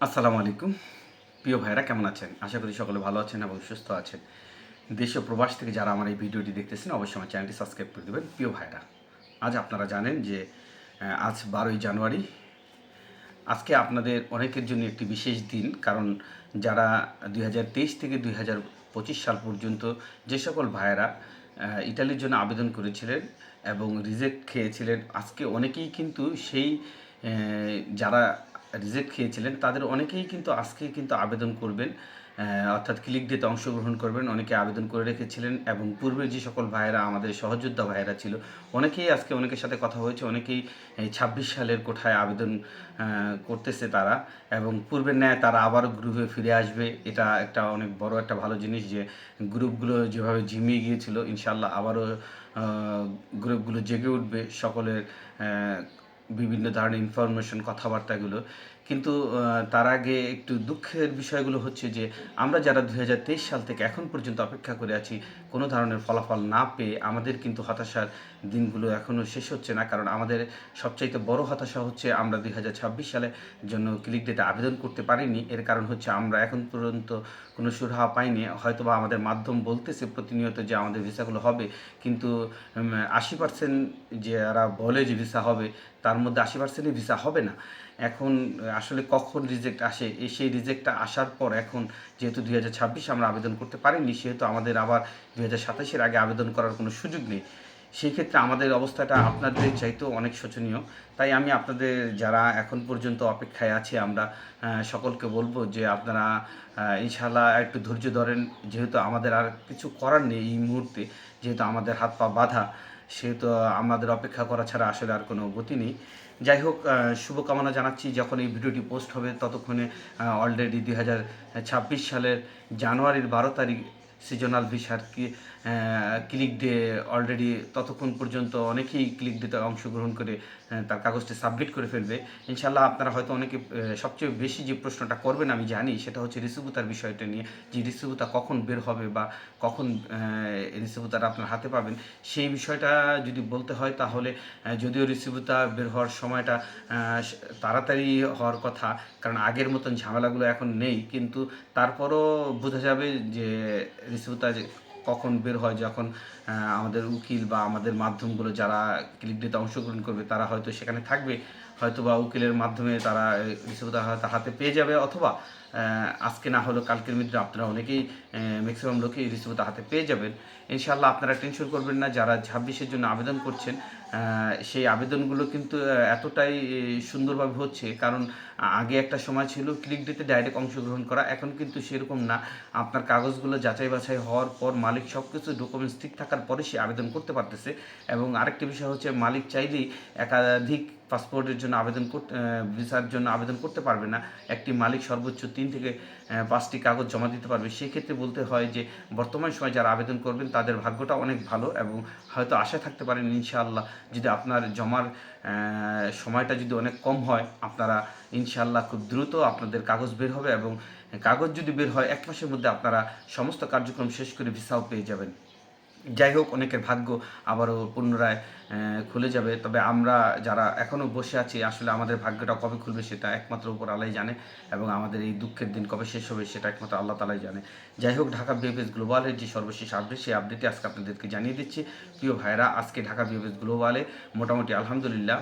আসসালামু আলাইকুম। প্রিয় ভাইরা কেমন আছেন? আশা করি সকলে ভালো আছেন এবং সুস্থ আছেন। দেশ ও প্রবাস থেকে যারা আমার এই ভিডিওটি দেখতেছেন অবশ্যই আমার চ্যানেলটি সাবস্ক্রাইব করে দেবেন। প্রিয় ভাইরা, আজ আপনারা জানেন যে আজ 12ই জানুয়ারি। আজকে আপনাদের অনেকের জন্য একটি বিশেষ দিন। কারণ যারা ২০২৩ থেকে ২০২৫ সাল পর্যন্ত যে সকল ভাইয়েরা ইতালির জন্য আবেদন করেছিলেন এবং রিজেক্ট খেয়েছিলেন, আজকে অনেকেই কিন্তু সেই যারা রিজেক্ট খেয়েছিলেন তাদের অনেকেই কিন্তু আজকে কিন্তু আবেদন করবেন, অর্থাৎ ক্লিক ডেতে অংশগ্রহণ করবেন। অনেকে আবেদন করে রেখেছিলেন এবং পূর্বে যে সকল ভাইয়েরা আমাদের সহযোদ্ধা ভাইয়েরা ছিল অনেকেই আজকে অনেকের সাথে কথা হয়েছে, অনেকেই এই ২৬ সালের কোঠায় আবেদন করতেছে তারা, এবং পূর্বের ন্যায় তারা আবারও গ্রুপে ফিরে আসবে। এটা একটা অনেক বড় একটা ভালো জিনিস যে গ্রুপগুলো যেভাবে ঝিমিয়ে গিয়েছিল ইনশাল্লাহ আবারও গ্রুপগুলো জেগে উঠবে, সকলের বিভিন্ন ধরনের ইনফরমেশন কথাবার্তাগুলো। কিন্তু তার আগে একটু দুঃখের বিষয়গুলো হচ্ছে যে আমরা যারা ২০২৩ সাল থেকে এখন পর্যন্ত অপেক্ষা করে আছি কোনো ধরনের ফলাফল না পেয়ে, আমাদের কিন্তু হতাশার দিনগুলো এখনও শেষ হচ্ছে না। কারণ আমাদের সবচাইতে বড় হতাশা হচ্ছে আমরা ২০২৬ সালের জন্য ক্লিক ডেটে আবেদন করতে পারিনি। এর কারণ হচ্ছে আমরা এখন পর্যন্ত কোনো সুরাহা পাইনি। হয়তোবা আমাদের মাধ্যম বলতেছে প্রতিনিয়ত যে আমাদের ভিসাগুলো হবে, কিন্তু ৮০% যারা বলে যে ভিসা হবে তার মধ্যে ৮০%ই ভিসা হবে না। এখন আসলে কখন রিজেক্ট আসে, সেই রিজেক্টটা আসার পর এখন যেহেতু ২০২৬ আমরা আবেদন করতে পারিনি, সেহেতু আমাদের আবার ২০২৭-এর আগে আবেদন করার কোনো সুযোগ নেই। সেই ক্ষেত্রে আমাদের অবস্থাটা আপনাদের চাইতেও অনেক শোচনীয়। তাই আমি আপনাদের যারা এখন পর্যন্ত অপেক্ষায় আছে আমরা সকলকে বলবো যে আপনারা ইনশাআল্লাহ একটু ধৈর্য ধরেন। যেহেতু আমাদের আর কিছু করার নেই এই মুহূর্তে, যেহেতু আমাদের হাত পা বাঁধা, সেহেতু আমাদের অপেক্ষা করা ছাড়া আসলে আর কোনো গতি নেই। যাই হোক, শুভকামনা জানাচ্ছি। যখন এই ভিডিওটি পোস্ট হবে ততক্ষণে অলরেডি ২০২৬ সালের জানুয়ারির ১২ তারিখ সিজনাল ভিসার ক্লিক ডে অলরেডি। ততক্ষণ পর্যন্ত অনেকেই ক্লিক ডেতে অংশগ্রহণ করে তার কাগজটি সাবমিট করে ফেলবে ইনশাল্লাহ। আপনারা হয়তো অনেকে সবচেয়ে বেশি যে প্রশ্নটা করবেন আমি জানি, সেটা হচ্ছে রিসিভুতার বিষয়টা নিয়ে, যে রিসিভুতা কখন বের হবে বা কখন রিসিভুতার আপনার হাতে পাবেন। সেই বিষয়টা যদি বলতে হয় তাহলে যদিও রিসিভুতা বের হওয়ার সময়টা তাড়াতাড়ি হওয়ার কথা, কারণ আগের মতন ঝামেলাগুলো এখন নেই, কিন্তু তারপরও বোঝা যাবে যে রিসিভুতা কখন বের হয়, যখন আমাদের উকিল বা আমাদের মাধ্যমগুলো যারা ক্লিক ডেতে অংশগ্রহণ করবে তারা হয়তো সেখানে থাকবে, হয়তো বা উকিলের মাধ্যমে তারা রিসিভুতা হয়তো হাতে পেয়ে যাবে, অথবা আজকে না হলেও কালকের মধ্যে আপনারা অনেকেই ম্যাক্সিমাম লোকই রিসিভুতা হাতে পেয়ে যাবেন ইনশাআল্লাহ। আপনারা টেনশন করবেন না। যারা ২৬-এর জন্য আবেদন করছেন সেই আবেদনগুলো কিন্তু এতটাই সুন্দরভাবে হচ্ছে, কারণ আগে একটা সময় ছিল ক্লিক ডেতে ডাইরেক্ট অংশগ্রহণ করা, এখন কিন্তু সেরকম না। আপনার কাগজগুলো যাচাই বাছাই হওয়ার পর মালিক সব কিছু ডকুমেন্টস ঠিক থাকার পরে সে আবেদন করতে পারতেছে। এবং আরেকটি বিষয় হচ্ছে মালিক চাইলেই একাধিক পাসপোর্টের জন্য ভিসার জন্য আবেদন করতে পারবে না। একটি মালিক সর্বোচ্চ ৩ থেকে ৫টি কাগজ জমা দিতে পারবে। সেক্ষেত্রে বলতে হয় যে বর্তমান সময়ে যারা আবেদন করবেন তাদের ভাগ্যটা অনেক ভালো, এবং হয়তো আশা থাকতে পারেন ইনশাআল্লাহ যদি আপনার জমার সময়টা যদি অনেক কম হয়, আপনারা ইনশাআল্লাহ খুব দ্রুত আপনাদের কাগজ বের হবে, এবং কাগজ যদি বের হয় ১ মাসের মধ্যে আপনারা সমস্ত কার্যক্রম শেষ করে ভিসাও পেয়ে যাবেন। যাই হোক, অনেকের ভাগ্য আবারও পুনরায় খুলে যাবে। তবে আমরা যারা এখনও বসে আছি, আসলে আমাদের ভাগ্যটা কবে খুলবে সেটা একমাত্র উপর আল্লাহই জানে, এবং আমাদের এই দুঃখের দিন কবে শেষ হবে সেটা একমাত্র আল্লাহ তাআলাই জানে। যাই হোক, ঢাকা বিএফএস গ্লোবালের যে সর্বশেষ আপডেট, সেই আপডেটটি আজকে আপনাদেরকে জানিয়ে দিচ্ছি। প্রিয় ভাইরা, আজকে ঢাকা বিএফএস গ্লোবালে মোটামুটি আলহামদুলিল্লাহ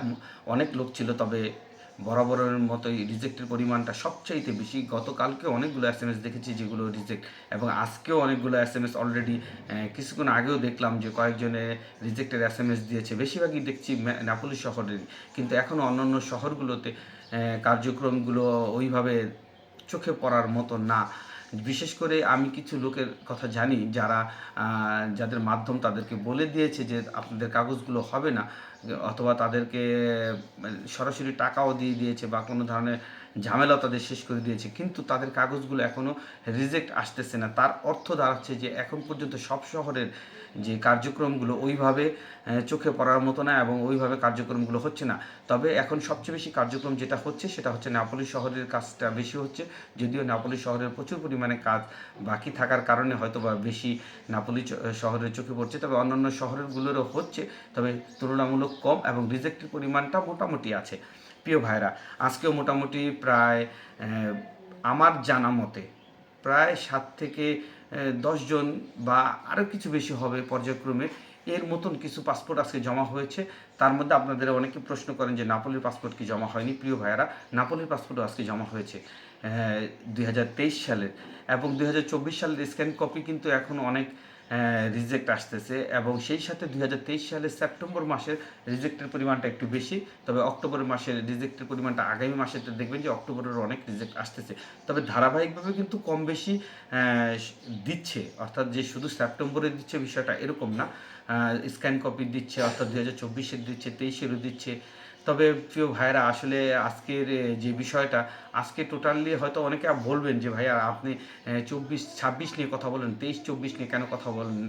অনেক লোক ছিল, তবে বরাবরের মতোই রিজেক্টের পরিমাণটা সবচাইতে বেশি। গতকালকে অনেকগুলো এসএমএস দেখেছি যেগুলো রিজেক্ট, এবং আজকেও অনেকগুলো এসএমএস অলরেডি কিছুক্ষণ আগেও দেখলাম যে কয়েকজনে রিজেক্টের এসএমএস দিয়েছে। বেশিরভাগই দেখছি নাপোলি শহরেরই, কিন্তু এখনও অন্যান্য শহরগুলোতে কার্যক্রমগুলো ওইভাবে চোখে পড়ার মতো না। বিশেষ করে আমি কিছু লোকের কথা জানি যারা যাদের মাধ্যম তাদেরকে বলে দিয়েছে যে আপনাদের কাগজগুলো হবে না, অথবা তাদেরকে সরাসরি টাকাও দিয়ে দিয়েছে বা কোনো ধরনের ঝামেলাও তাদের শেষ করে দিয়েছে, কিন্তু তাদের কাগজগুলো এখনও রিজেক্ট আসতেছে না। তার অর্থ দাঁড়াচ্ছে যে এখন পর্যন্ত সব শহরের যে কার্যক্রমগুলো ওইভাবে চোখে পড়ার মতো না, এবং ওইভাবে কার্যক্রমগুলো হচ্ছে না। তবে এখন সবচেয়ে বেশি কার্যক্রম যেটা হচ্ছে সেটা হচ্ছে নাপোলি শহরের কাজটা বেশি হচ্ছে। যদিও নাপোলি শহরের প্রচুর পরিমাণে কাজ বাকি থাকার কারণে হয়তো বা বেশি নাপোলি শহরের চোখে পড়ছে, তবে অন্যান্য শহরগুলোরও হচ্ছে, তবে তুলনামূলক কম, এবং রিজেক্টের পরিমাণটা মোটামুটি আছে। প্রিয় ভাইরা, আজকেও মোটামুটি প্রায় আমার জানা মতে প্রায় 7 থেকে 10 জন বা আরও কিছু বেশি হবে পর্যায়ক্রমে এর মতন কিছু পাসপোর্ট আজকে জমা হয়েছে। তার মধ্যে আপনাদের অনেকে প্রশ্ন করেন যে নাপোলির পাসপোর্ট কি জমা হয়নি। প্রিয় ভাইয়েরা, নাপোলির পাসপোর্টও আজকে জমা হয়েছে 2023 সালের, এবং 2024 সালের স্ক্যান কপি কিন্তু এখন অনেক রিজেক্ট আসতেছে, এবং সেই সাথে 2023 সালের সেপ্টেম্বর মাসের রিজেক্টের পরিমাণটা একটু বেশি। তবে অক্টোবর মাসের রিজেক্টের পরিমাণটা আগামী মাসে দেখবেন যে অক্টোবরের অনেক রিজেক্ট আসতেছে। তবে ধারাবাহিকভাবে কিন্তু কম বেশি দিচ্ছে, অর্থাৎ যে শুধু সেপ্টেম্বরে দিচ্ছে বিষয়টা এরকম না। স্ক্যান কপি দিচ্ছে, অর্থাৎ 2024-এর দিচ্ছে, 23-এরও দিচ্ছে। তবে প্রিয় ভাইয়েরা, আসলে আজকের যে বিষয়টা, আজকে টোটালি হয়তো অনেকে বলবেন যে ভাইয়া আপনি 24-26 নিয়ে কথা বলেন, 23-24 নিয়ে কেন কথা বলেন,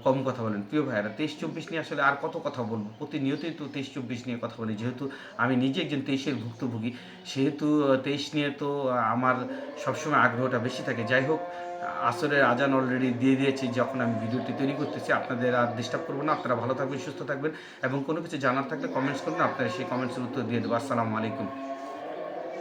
কম কথা বলেন। প্রিয় ভাইয়েরা, 23-24 নিয়ে আসলে আর কত কথা বলবো, প্রতিনিয়তই তো 23-24 নিয়ে কথা বলি। যেহেতু আমি নিজে একজন 23-এর ভুক্তভোগী, সেহেতু 23 নিয়ে তো আমার সবসময় আগ্রহটা বেশি থাকে। যাই হোক, আসরের আজান অলরেডি দিয়ে দিয়েছি যখন আমি ভিডিওটি তৈরি করতেছি। আপনাদের আর ডিস্টার্ব করবো না, আপনারা ভালো থাকবেন, সুস্থ থাকবেন, এবং কোনো কিছু জানার থাকলে কমেন্টস করবেন, আপনারা সেই কমেন্টসের উত্তর দিয়ে দেবো। আসসালামু আলাইকুম।